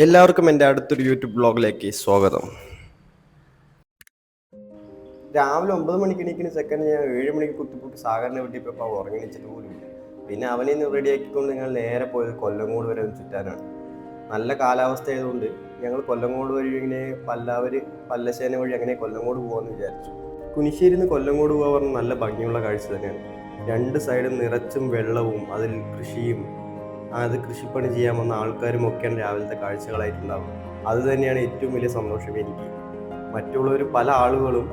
എല്ലാവർക്കും എൻ്റെ അടുത്തൊരു യൂട്യൂബ് ബ്ലോഗിലേക്ക് സ്വാഗതം. രാവിലെ 9 മണിക്ക് എണീക്കുന്ന സെക്കൻഡ് ഞാൻ 7 മണിക്ക് കുത്തിപ്പൊട്ടി സാഗറിനെ വിട്ടിപ്പോൾ അവൻ ഉറങ്ങിച്ചിട്ട് പോലുമില്ല. പിന്നെ അവനെ ഒന്ന് റെഡിയാക്കിക്കൊണ്ട് ഞങ്ങൾ നേരെ പോയത് കൊല്ലങ്കോട് വരെ ഒന്ന് ചുറ്റാനാണ്. നല്ല കാലാവസ്ഥ ആയതുകൊണ്ട് ഞങ്ങൾ കൊല്ലങ്കോട് വഴി ഇങ്ങനെ പല്ലശ്ശേന വഴി അങ്ങനെ കൊല്ലങ്കോട് പോകാമെന്ന് വിചാരിച്ചു. കുനിശ്ശേരിയിൽ നിന്ന് കൊല്ലങ്കോട് പോകാൻ പറഞ്ഞാൽ നല്ല ഭംഗിയുള്ള കാഴ്ച തന്നെയാണ്. രണ്ട് സൈഡും നിറച്ചും വെള്ളവും അതിൽ കൃഷിയും അത് കൃഷിപ്പണി ചെയ്യാൻ വന്ന ആൾക്കാരും ഒക്കെയാണ് രാവിലത്തെ കാഴ്ചകളായിട്ടുണ്ടാവും. അത് തന്നെയാണ് ഏറ്റവും വലിയ സന്തോഷം എനിക്ക്. മറ്റുള്ളവർ പല ആളുകളും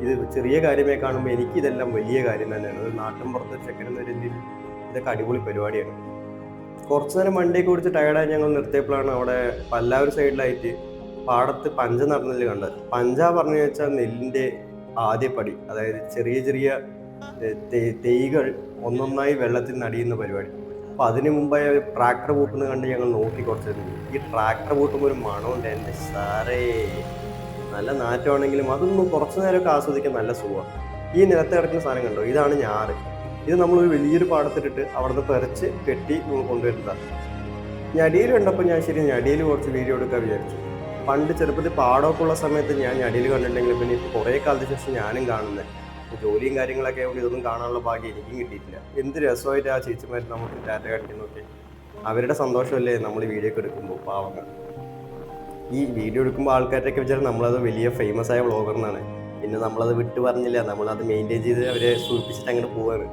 ഇത് ചെറിയ കാര്യമായി കാണുമ്പോൾ എനിക്ക് ഇതെല്ലാം വലിയ കാര്യം തന്നെയാണ്. ഒരു നാട്ടിൻപുറത്ത് ചെക്കനെന്ന രീതിയിൽ ഇതൊക്കെ അടിപൊളി പരിപാടിയാണ്. കുറച്ചു നേരം വണ്ടിയൊക്കെ ഓടിച്ച് ടയർഡായി ഞങ്ങൾ നിർത്തിയപ്പോഴാണ് അവിടെ പല്ലാവൂർ സൈഡിലായിട്ട് പാടത്ത് പഞ്ച നടന്നതിൽ കണ്ടത്. പഞ്ച പറഞ്ഞു വെച്ചാൽ നെല്ലിൻ്റെ ആദ്യപടി, അതായത് ചെറിയ ചെറിയ തൈകൾ ഒന്നൊന്നായി വെള്ളത്തിൽ നടിയുന്ന പരിപാടി. അപ്പോൾ അതിന് മുമ്പായി ട്രാക്ടർ പൂട്ടുന്നത് കണ്ട് ഞങ്ങൾ നോക്കി കുറച്ചിരുന്നു. ഈ ട്രാക്ടർ പൂട്ടുമ്പോൾ ഒരു മണമുണ്ട് എൻ്റെ സാറേ, നല്ല നാറ്റമാണെങ്കിലും അതൊന്നും കുറച്ചു നേരമൊക്കെ ആസ്വദിക്കാൻ നല്ല സുഖമാണ്. ഈ നിലത്ത് കിടക്കുന്ന സാധനം കണ്ടോ, ഇതാണ് ഞാറ്. ഇത് നമ്മളൊരു വലിയൊരു പാടത്തിട്ടിട്ട് അവിടെ നിന്ന് പറിച്ച് കെട്ടി നമ്മൾ കൊണ്ടുവരുന്നതാണ്. ഞടിയിൽ കണ്ടപ്പോൾ ഞാൻ ശരി ഞടിയിൽ കുറച്ച് വീഡിയോ എടുക്കാൻ വിചാരിച്ചു. പണ്ട് ചെറുപ്പത്തിൽ പാടമൊക്കെ ഉള്ള സമയത്ത് ഞാൻ ഞടിയിൽ കണ്ടിട്ടുണ്ടെങ്കിൽ പിന്നെ ഇപ്പോൾ കുറേ കാലത്തിന് ശേഷം ഞാനും കാണുന്നത്. ജോലിയും കാര്യങ്ങളൊക്കെ ആയതുകൊണ്ട് ഇതൊന്നും കാണാനുള്ള ഭാഗ്യം എനിക്കും കിട്ടിയിട്ടില്ല. എന്ത് രസമായിട്ട് ആ ചേച്ചിമാർ നമുക്ക് ടാറ്റ കാണിക്കുന്നൊക്കെ. അവരുടെ സന്തോഷമല്ലേ നമ്മൾ വീഡിയോ ഒക്കെ എടുക്കുമ്പോൾ. പാവങ്ങൾ ഈ വീഡിയോ എടുക്കുമ്പോൾ ആൾക്കാരുടെയൊക്കെ വിചാരം നമ്മളത് വലിയ ഫേമസ് ആയ വ്ളോഗർ എന്നാണ്. പിന്നെ നമ്മളത് വിട്ടു പറഞ്ഞില്ല, നമ്മളത് മെയിൻറ്റെയിൻ ചെയ്ത് അവരെ സൂചിപ്പിച്ചിട്ട് അങ്ങോട്ട് പോവാണ്.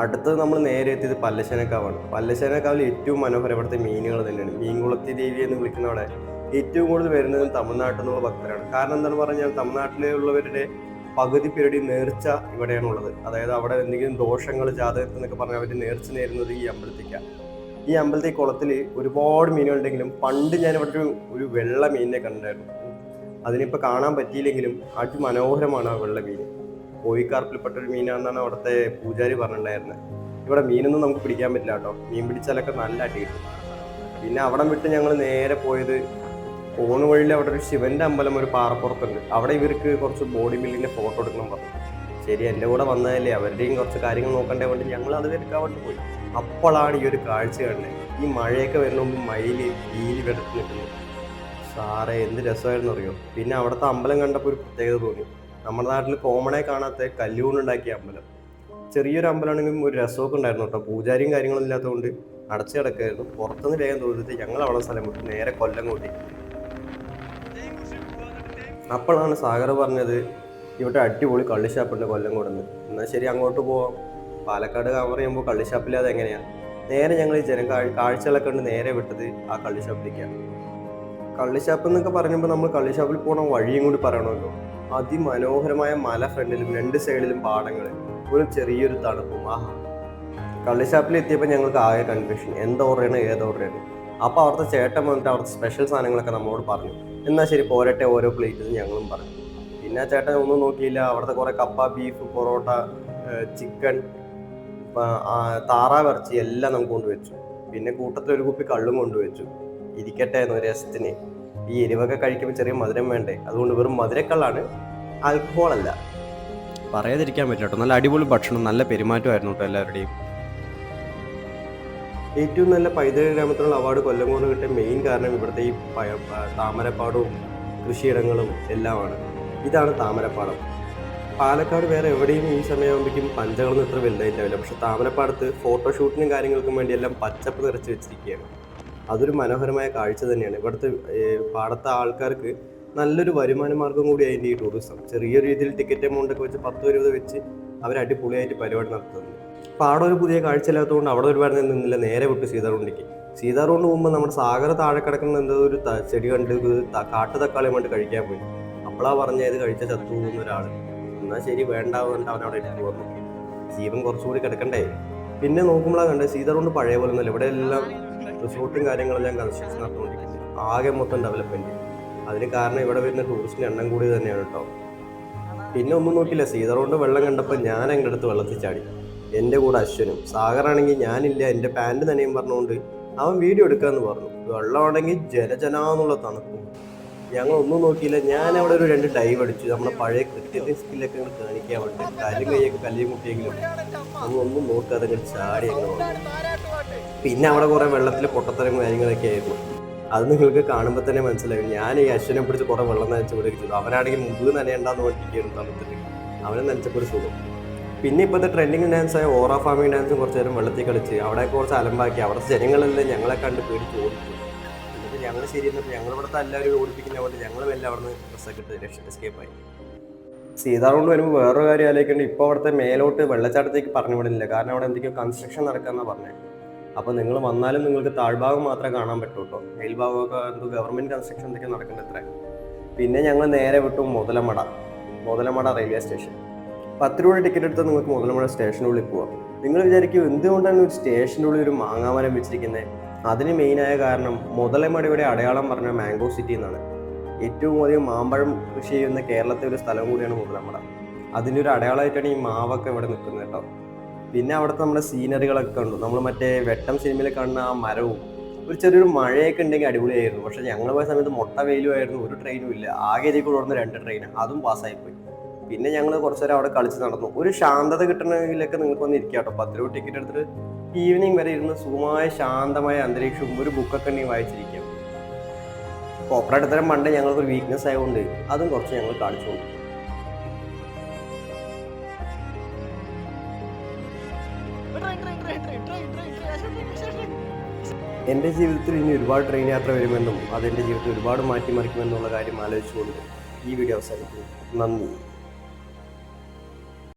അടുത്തത് നമ്മൾ നേരെ എത്തിയത് പല്ലശ്ശേനക്കാവാണ്. പല്ലശ്ശേനക്കാവിൽ ഏറ്റവും മനോഹരം ഇവിടുത്തെ മീനുകൾ തന്നെയാണ്. മീൻകുളത്തി ദേവി എന്ന് വിളിക്കുന്നവിടെ ഏറ്റവും കൂടുതൽ വരുന്നത് തമിഴ്നാട്ടിൽ നിന്നുള്ള ഭക്തരാണ്. കാരണം എന്താണെന്ന് പറഞ്ഞാൽ തമിഴ്നാട്ടിലുള്ളവരുടെ പകുതി പേരുടെ നേർച്ച ഇവിടെയാണുള്ളത്. അതായത് അവിടെ എന്തെങ്കിലും ദോഷങ്ങൾ ജാതകത്തിൽ എന്നൊക്കെ പറഞ്ഞാൽ അവർ നേർച്ച നേരുന്നത് ഈ അമ്പലത്തേക്കാണ്. ഈ അമ്പലത്തെ കുളത്തിൽ ഒരുപാട് മീനുകളുണ്ടെങ്കിലും പണ്ട് ഞാൻ ഇവിടെ ഒരു വെള്ള മീനിനെ കണ്ടായിരുന്നു. അതിനിപ്പോൾ കാണാൻ പറ്റിയില്ലെങ്കിലും അതിമനോഹരമാണ് ആ വെള്ള മീൻ. കോഴിക്കാർപ്പിൽപ്പെട്ടൊരു മീനാണെന്നാണ് അവിടുത്തെ പൂജാരി പറഞ്ഞിട്ടുണ്ടായിരുന്നത്. ഇവിടെ മീനൊന്നും നമുക്ക് പിടിക്കാൻ പറ്റില്ല കേട്ടോ, മീൻ പിടിച്ചാലൊക്കെ നല്ല അടി കിട്ടും. പിന്നെ അവിടെ വിട്ട് ഞങ്ങൾ നേരെ പോയത് പോണു വഴിയിൽ അവിടെ ഒരു ശിവന്റെ അമ്പലം ഒരു പാറപ്പുറത്തുണ്ട്. അവിടെ ഇവർക്ക് കുറച്ച് ബോഡി ബിൽഡിങ്ങിന്റെ ഫോട്ടോ എടുക്കണം പറഞ്ഞു. ശരി, എൻ്റെ കൂടെ വന്നതല്ലേ, അവരുടെയും കുറച്ച് കാര്യങ്ങൾ നോക്കേണ്ടത് കൊണ്ട് ഞങ്ങൾ അത് എടുക്കാൻ വേണ്ടി പോയി. അപ്പോഴാണ് ഈ ഒരു കാഴ്ച കണ്ടത്. ഈ മഴയൊക്കെ വരുന്ന മുമ്പ് മയില് ഈലി വെടുത്ത് നിൽക്കുന്നു. സാറേ എന്ത് രസമായിരുന്നു അറിയോ. പിന്നെ അവിടുത്തെ അമ്പലം കണ്ടപ്പോൾ ഒരു പ്രത്യേകത തോന്നി. നമ്മുടെ നാട്ടിൽ കോമണായി കാണാത്ത കല്ലുകൊണ്ടുണ്ടാക്കിയ അമ്പലം. ചെറിയൊരു അമ്പലമാണെങ്കിലും ഒരു രസമൊക്കെ ഉണ്ടായിരുന്നു കേട്ടോ. പൂജാരിയും കാര്യങ്ങളും ഇല്ലാത്തതുകൊണ്ട് അടച്ചു കിടക്കായിരുന്നു. പുറത്തുനിന്ന് വേഗം തോന്നിട്ട് ഞങ്ങൾ അവിടെ സ്ഥലം വിട്ട് നേരെ കൊല്ലം കൂട്ടി. അപ്പോഴാണ് സാഗർ പറഞ്ഞത് ഇവിടെ അടിപൊളി കള്ളിഷാപ്പുണ്ട് കൊല്ലം കൊടുന്ന്. എന്നാൽ ശരി, അങ്ങോട്ട് പോവാം. പാലക്കാട് കവർ ചെയ്യുമ്പോൾ കള്ളിഷാപ്പില്ലാതെ എങ്ങനെയാണ്. നേരെ ഞങ്ങൾ ഈ കാഴ്ചകളൊക്കെ ഉണ്ട് നേരെ വിട്ടത് ആ കള്ളിഷാപ്പിലേക്കാണ്. കള്ളിഷാപ്പ് എന്നൊക്കെ പറയുമ്പോൾ നമ്മൾ കള്ളിഷാപ്പിൽ പോകണ വഴിയും കൂടി പറയണമല്ലോ. അതിമനോഹരമായ മല ഫ്രണ്ടിലും രണ്ട് സൈഡിലും പാടങ്ങൾ, ഒരു ചെറിയൊരു തണുപ്പും. ആഹാ, കള്ളിഷാപ്പിൽ എത്തിയപ്പോൾ ഞങ്ങൾക്ക് ആകെ കൺഫ്യൂഷൻ, എന്ത് ഓർഡർ ചെയ്യണം ഏത് ഓർഡർ ചെയ്യണം. അപ്പോൾ അവിടുത്തെ ചേട്ടൻ വന്നിട്ട് അവിടുത്തെ സ്പെഷ്യൽ സാധനങ്ങളൊക്കെ നമ്മളോട് പറഞ്ഞു. എന്നാൽ ശരി പോരട്ടെ ഓരോ പ്ലേറ്റ് ഞങ്ങളും പറഞ്ഞു. പിന്നെ ആ ചേട്ടൻ ഒന്നും നോക്കിയില്ല. അവിടുത്തെ കുറേ കപ്പ, ബീഫ്, പൊറോട്ട, ചിക്കൻ, താറാവ് ഇറച്ചി എല്ലാം നമുക്ക് കൊണ്ടുവച്ചു. പിന്നെ കൂട്ടത്തിൽ ഒരു കുപ്പി കള്ളും കൊണ്ടുവച്ചു. ഇരിക്കട്ടെ എന്നൊരു രസത്തിന്. ഈ എരിവൊക്കെ കഴിക്കുമ്പോൾ ചെറിയ മധുരം വേണ്ടേ, അതുകൊണ്ട് വെറും മധുരക്കള്ളാണ്, ആൽക്കഹോൾ അല്ല. പറയാതിരിക്കാൻ പറ്റില്ല കേട്ടോ. നല്ല അടിപൊളി ഭക്ഷണം, നല്ല പെരുമാറ്റമായിരുന്നു കേട്ടോ എല്ലാവരുടെയും. ഏറ്റവും നല്ല പൈതൃക ഗ്രാമത്തിനുള്ള അവാർഡ് കൊല്ലങ്കോട് കിട്ടിയ മെയിൻ കാരണം ഇവിടുത്തെ ഈ താമരപ്പാടവും കൃഷിയിടങ്ങളും എല്ലാമാണ്. ഇതാണ് താമരപ്പാടം. പാലക്കാട് വേറെ എവിടെയും ഈ സമയമാകുമ്പോഴേക്കും പഞ്ചകളൊന്നും ഇത്ര വലുതായിട്ടാവില്ല. പക്ഷെ താമരപ്പാടത്ത് ഫോട്ടോഷൂട്ടിനും കാര്യങ്ങൾക്കും വേണ്ടി എല്ലാം പച്ചപ്പ് നിറച്ച് വെച്ചിരിക്കുകയാണ്. അതൊരു മനോഹരമായ കാഴ്ച തന്നെയാണ്. ഇവിടുത്തെ പാടത്തെ ആൾക്കാർക്ക് നല്ലൊരു വരുമാന മാർഗം കൂടി അതിൻ്റെ ഈ ടൂറിസം. ചെറിയ രീതിയിൽ ടിക്കറ്റ് എമൗണ്ട് ഒക്കെ വെച്ച് 10-20 വെച്ച് അവർ അടിപൊളിയായിട്ട് പരിപാടി നടത്തുന്നത്. പാടം ഒരു പുതിയ കാഴ്ചയില്ലാത്തതുകൊണ്ട് അവിടെ ഒരുപാട് നിന്നില്ല, നേരെ വിട്ട് സീതാർകുണ്ടിക്ക്. സീതാർകുണ്ട് പോകുമ്പോൾ നമ്മുടെ സാഗർ താഴെ കിടക്കുന്ന എന്തോ ഒരു ചെടി കണ്ട് കാട്ടു തക്കാളി വേണ്ടി കഴിക്കാൻ പോയി. അപ്പോഴാണ് പറഞ്ഞത് ഇത് കഴിച്ച ചത്തു പോകുന്ന ഒരാൾ. എന്നാൽ ശരി വേണ്ടാവുന്നുണ്ട്, അവനവിടെ ഇട്ട് പോകുന്നു. ജീവൻ കുറച്ചുകൂടി കിടക്കണ്ടേ. പിന്നെ നോക്കുമ്പോഴാണ് കണ്ടത് സീതാർകുണ്ട് പഴയ പോലെ ഒന്നുമല്ല. ഇവിടെ എല്ലാം റിസോർട്ടും കാര്യങ്ങളെല്ലാം കൺസ്ട്രക്ഷൻ നടന്നുകൊണ്ടിരിക്കുന്നത്. ആകെ മൊത്തം ഡെവലപ്മെൻറ്റ്. അതിന് കാരണം ഇവിടെ വരുന്ന ടൂറിസ്റ്റിന് എണ്ണം കൂടി തന്നെയാണ് കേട്ടോ. പിന്നെ ഒന്നും നോക്കില്ല, സീതാർകുണ്ട് വെള്ളം കണ്ടപ്പോൾ ഞാൻ അങ്ങോട്ട് എടുത്ത് വെള്ളത്തിൽ ചാടി. എൻ്റെ കൂടെ അശ്വനും. സാഗറാണെങ്കിൽ ഞാനില്ല, എൻ്റെ പാൻറ് തന്നെയും പറഞ്ഞുകൊണ്ട് അവൻ വീഡിയോ എടുക്കാമെന്ന് പറഞ്ഞു. വെള്ളമാണെങ്കിൽ ജലജനാന്നുള്ള തണുപ്പും. ഞങ്ങൾ ഒന്നും നോക്കിയില്ല, ഞാൻ അവിടെ ഒരു 2 ഡൈവ് അടിച്ചു. നമ്മുടെ പഴയ ക്രിക്കറ്റ് സ്കില്ലൊക്കെ അങ്ങോട്ട് കാണിക്കാൻ വേണ്ടി. കാലും കൈയൊക്കെ കല്ലിയും മുട്ടിയെങ്കിലും ഒന്നും നോക്കാതെ അങ്ങോട്ട് ചാടി അങ്ങനെ. പിന്നെ അവിടെ കുറേ വെള്ളത്തിൽ പൊട്ടത്തരങ്ങളും കാര്യങ്ങളൊക്കെ ആയിരുന്നു. അത് നിങ്ങൾക്ക് കാണുമ്പോൾ തന്നെ മനസ്സിലാവും. ഞാൻ ഈ അശ്വനെ പിടിച്ച് കുറേ വെള്ളം നനച്ച് പിടിച്ചത്, അവനാണെങ്കിൽ മുമ്പ് നനയണ്ടാന്ന് പറഞ്ഞിരിക്കുന്നു തണുത്തിട്ട്. അവനെ നനച്ചപ്പോൾ ഒരു സുഖം. പിന്നെ ഇപ്പോഴത്തെ ട്രെൻഡിങ് ഡാൻസായ ഓറ ഫാമിംഗ് ഡാൻസും കുറച്ച് നേരം വെള്ളത്തിൽ കളിച്ച് അവിടെ കുറച്ച് അലമ്പാക്കി. അവിടുത്തെ ജനങ്ങളെല്ലാം ഞങ്ങളെ കണ്ട് പേടിച്ച് ഓടിച്ചു. എന്നിട്ട് ഞങ്ങൾ ശരിയെന്നപ്പോൾ ഞങ്ങളിവിടുത്തെ എല്ലാവരും ഓടിപ്പിക്കുന്ന പോലെ ഞങ്ങളും എല്ലാം അവിടെ നിന്ന് ഡ്രസ്സൊക്കെ ഇട്ട് എസ്കേപ്പായി. സീതാർകുണ്ട് വരുമ്പോൾ വേറൊരു കാര്യം ആലോചിക്കേണ്ടത്, ഇപ്പോൾ അവിടുത്തെ മേലോട്ട് വെള്ളച്ചാട്ടത്തേക്ക് പറഞ്ഞു വിടില്ല. കാരണം അവിടെ എന്തൊക്കെയോ കൺസ്ട്രക്ഷൻ നടക്കാമെന്നാണ് പറഞ്ഞത്. അപ്പോൾ നിങ്ങൾ വന്നാലും നിങ്ങൾക്ക് താഴ്ഭാഗം മാത്രമേ കാണാൻ പറ്റൂ കേട്ടോ. മേൽഭാഗമൊക്കെ എന്തോ ഗവൺമെൻറ് കൺസ്ട്രക്ഷൻ എന്തൊക്കെ നടക്കേണ്ടത് അത്ര. പിന്നെ ഞങ്ങൾ നേരെ വിട്ടു മുതലമട റെയിൽവേ സ്റ്റേഷൻ. 10 രൂപ ടിക്കറ്റ് എടുത്താൽ നിങ്ങൾക്ക് മുതലമട സ്റ്റേഷനുള്ളിൽ പോവാം. നിങ്ങൾ വിചാരിക്കും എന്തുകൊണ്ടാണ് ഒരു സ്റ്റേഷൻ്റെ ഉള്ളിൽ ഒരു മാങ്ങാമരം വെച്ചിരിക്കുന്നത്? അതിന് മെയിനായ കാരണം മുതലമടയുടെ അടയാളം പറഞ്ഞ മാംഗോ സിറ്റി എന്നാണ്. ഏറ്റവും അധികം മാമ്പഴം കൃഷി ചെയ്യുന്ന കേരളത്തിലെ ഒരു സ്ഥലം കൂടിയാണ് മുതലമട. അതിൻ്റെ ഒരു അടയാളമായിട്ടാണ് ഈ മാവൊക്കെ ഇവിടെ നിൽക്കുന്നത് കേട്ടോ. പിന്നെ അവിടുത്തെ നമ്മുടെ സീനറികളൊക്കെ ഉണ്ട്. നമ്മൾ മറ്റേ വെട്ടം സിനിമയിൽ കാണുന്ന ആ മരവും ഒരു ചെറിയൊരു മഴയൊക്കെ ഉണ്ടെങ്കിൽ അടിപൊളിയായിരുന്നു. പക്ഷെ ഞങ്ങൾ പോയ സമയത്ത് മൊട്ട വെയിലുമായിരുന്നു, ഒരു ട്രെയിനും ഇല്ല. ആകെ ഇതിൽ കൂടെ ഓടുന്ന 2 ട്രെയിൻ, അതും പാസ്സായിപ്പോയി. പിന്നെ ഞങ്ങൾ കുറച്ച് നേരം അവിടെ കളിച്ച് നടന്നു. ഒരു ശാന്തത കിട്ടണമെങ്കിലൊക്കെ നിങ്ങൾക്ക് വന്ന് ഇരിക്കാം കേട്ടോ. 10 രൂപ ടിക്കറ്റ് എടുത്തിട്ട് ഈവനിങ് വരെ ഇരുന്ന് സുഖമായ ശാന്തമായ അന്തരീക്ഷവും ഒരു ബുക്കൊക്കെ ഉണ്ടെങ്കിൽ വായിച്ചിരിക്കാം. കോപ്പറേറ്റ് തരം പണ്ട് ഞങ്ങൾക്കൊരു വീക്ക്നെസ് ആയതുകൊണ്ട് അതും കുറച്ച് ഞങ്ങൾ കാണിച്ചു കൊടുക്കും. എൻ്റെ ജീവിതത്തിൽ ഇനി ഒരുപാട് ട്രെയിൻ യാത്ര വരുമെന്നും അതെൻ്റെ ജീവിതത്തിൽ ഒരുപാട് മാറ്റിമറിക്കുമെന്നുള്ള കാര്യം ആലോചിച്ചുകൊണ്ട് ഈ വീഡിയോ അവസാനിക്കുന്നു. നന്ദി.